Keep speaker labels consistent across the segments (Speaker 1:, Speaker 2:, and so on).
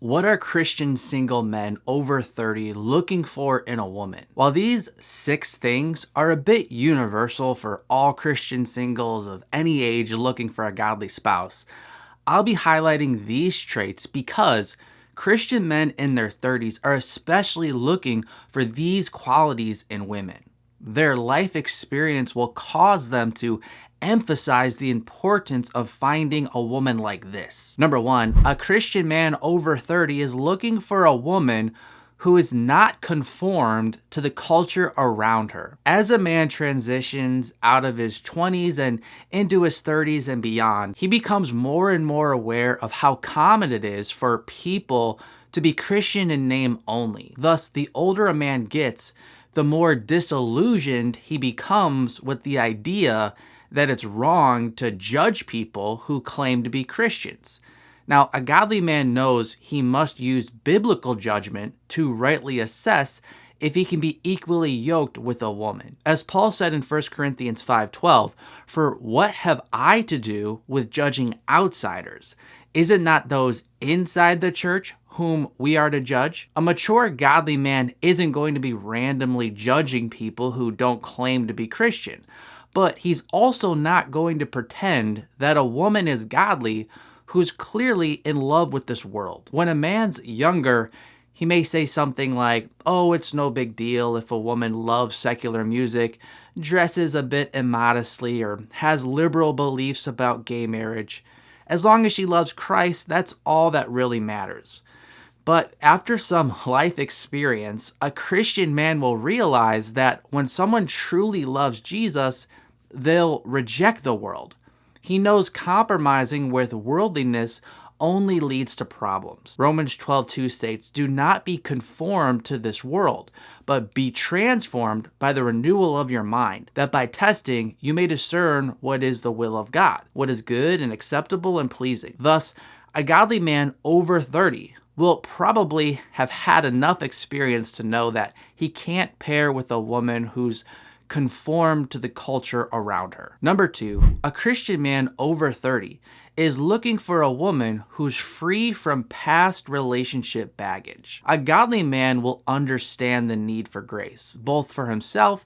Speaker 1: What are Christian single men over 30 looking for in a woman? While these 6 things are a bit universal for all Christian singles of any age looking for a godly spouse, I'll be highlighting these traits because Christian men in their 30s are especially looking for these qualities in women. Their life experience will cause them to emphasize the importance of finding a woman like this. Number 1, a Christian man over 30 is looking for a woman who is not conformed to the culture around her. As a man transitions out of his 20s and into his 30s and beyond, he becomes more and more aware of how common it is for people to be Christian in name only. Thus, the older a man gets, the more disillusioned he becomes with the idea that it's wrong to judge people who claim to be Christians. Now, a godly man knows he must use biblical judgment to rightly assess if he can be equally yoked with a woman. As Paul said in 1 Corinthians 5:12, "For what have I to do with judging outsiders? Is it not those inside the church whom we are to judge?" A mature godly man isn't going to be randomly judging people who don't claim to be Christian, but he's also not going to pretend that a woman is godly who's clearly in love with this world. When a man's younger, he may say something like, "Oh, it's no big deal if a woman loves secular music, dresses a bit immodestly, or has liberal beliefs about gay marriage. As long as she loves Christ, that's all that really matters." But after some life experience, a Christian man will realize that when someone truly loves Jesus, they'll reject the world. He knows compromising with worldliness only leads to problems. Romans 12:2 states, "Do not be conformed to this world, but be transformed by the renewal of your mind, that by testing you may discern what is the will of God, what is good and acceptable and pleasing." Thus, a godly man over 30 will probably have had enough experience to know that he can't pair with a woman who's conformed to the culture around her. Number 2, a Christian man over 30 is looking for a woman who's free from past relationship baggage. A godly man will understand the need for grace, both for himself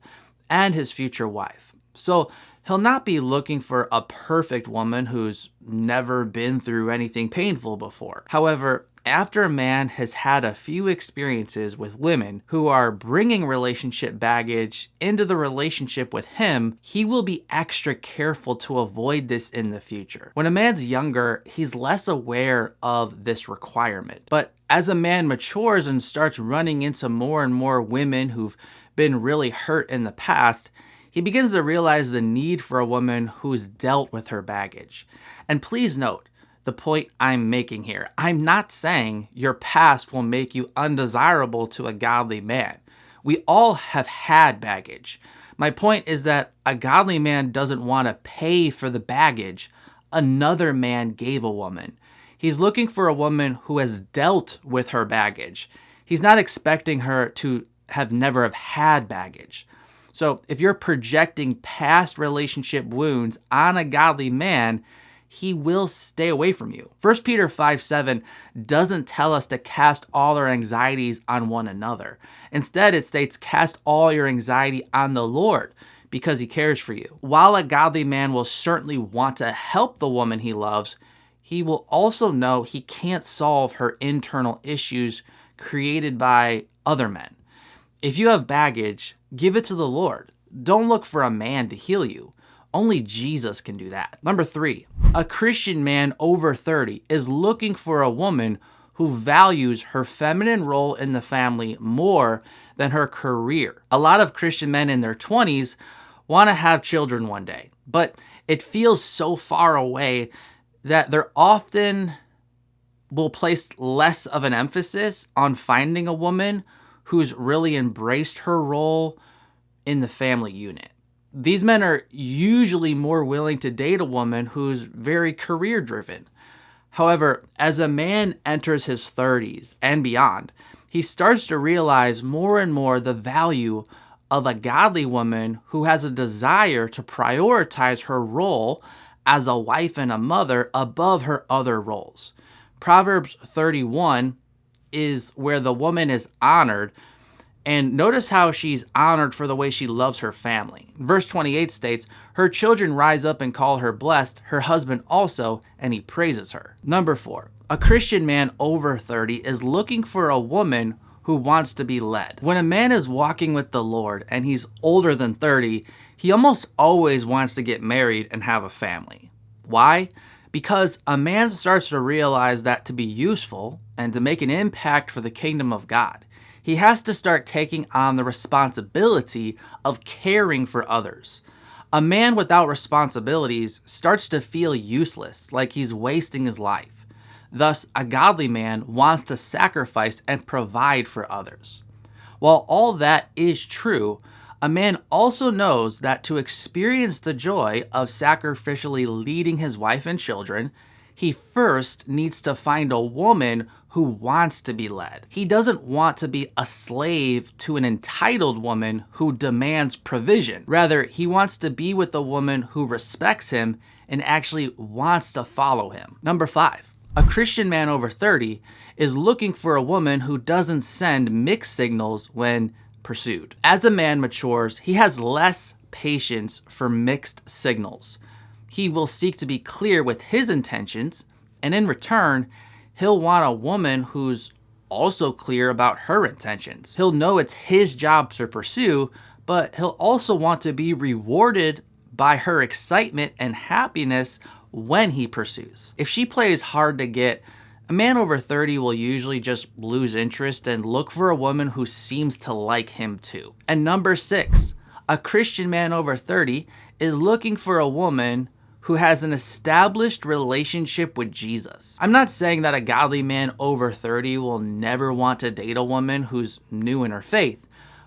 Speaker 1: and his future wife. So he'll not be looking for a perfect woman who's never been through anything painful before. However, after a man has had a few experiences with women who are bringing relationship baggage into the relationship with him, he will be extra careful to avoid this in the future. When a man's younger, he's less aware of this requirement. But as a man matures and starts running into more and more women who've been really hurt in the past, he begins to realize the need for a woman who's dealt with her baggage. And please note, the point I'm making here, I'm not saying your past will make you undesirable to a godly man. We all have had baggage. My point is that a godly man doesn't want to pay for the baggage another man gave a woman. He's looking for a woman who has dealt with her baggage. He's not expecting her to never have had baggage. So if you're projecting past relationship wounds on a godly man, he will stay away from you. 1 Peter 5:7 doesn't tell us to cast all our anxieties on one another. Instead, it states, "Cast all your anxiety on the Lord, because he cares for you." While a godly man will certainly want to help the woman he loves, he will also know he can't solve her internal issues created by other men. If you have baggage, give it to the Lord. Don't look for a man to heal you. Only Jesus can do that. Number 3, a Christian man over 30 is looking for a woman who values her feminine role in the family more than her career. A lot of Christian men in their 20s want to have children one day, but it feels so far away that they're often will place less of an emphasis on finding a woman who's really embraced her role in the family unit. These men are usually more willing to date a woman who's very career driven. However, as a man enters his 30s and beyond, he starts to realize more and more the value of a godly woman who has a desire to prioritize her role as a wife and a mother above her other roles. Proverbs 31 is where the woman is honored. And notice how she's honored for the way she loves her family. Verse 28 states, her children rise up and call her blessed, her husband also, and he praises her. Number 4, a Christian man over 30 is looking for a woman who wants to be led. When a man is walking with the Lord and he's older than 30, he almost always wants to get married and have a family. Why? Because a man starts to realize that to be useful and to make an impact for the kingdom of God, he has to start taking on the responsibility of caring for others. A man without responsibilities starts to feel useless, like he's wasting his life. Thus, a godly man wants to sacrifice and provide for others. While all that is true, a man also knows that to experience the joy of sacrificially leading his wife and children, he first needs to find a woman who wants to be led. He doesn't want to be a slave to an entitled woman who demands provision. Rather, he wants to be with a woman who respects him and actually wants to follow him. Number 5, a Christian man over 30 is looking for a woman who doesn't send mixed signals when pursued. As a man matures, he has less patience for mixed signals. He will seek to be clear with his intentions, and in return, he'll want a woman who's also clear about her intentions. He'll know it's his job to pursue, but he'll also want to be rewarded by her excitement and happiness when he pursues. If she plays hard to get, a man over 30 will usually just lose interest and look for a woman who seems to like him too. And number 6, a Christian man over 30 is looking for a woman who has an established relationship with Jesus. I'm not saying that a godly man over 30 will never want to date a woman who's new in her faith,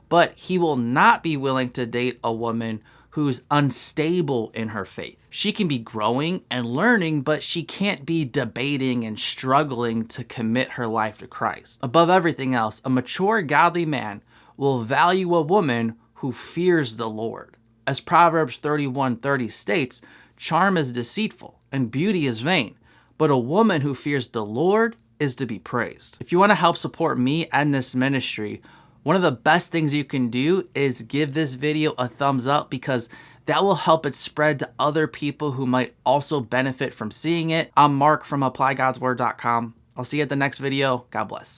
Speaker 1: but he will not be willing to date a woman who's unstable in her faith. She can be growing and learning, but she can't be debating and struggling to commit her life to Christ. Above everything else, a mature godly man will value a woman who fears the Lord. As Proverbs 31:30 states, charm is deceitful and beauty is vain, but a woman who fears the Lord is to be praised. If you want to help support me and this ministry, one of the best things you can do is give this video a thumbs up, because that will help it spread to other people who might also benefit from seeing it. I'm Mark from ApplyGodsWord.com. I'll see you at the next video. God bless.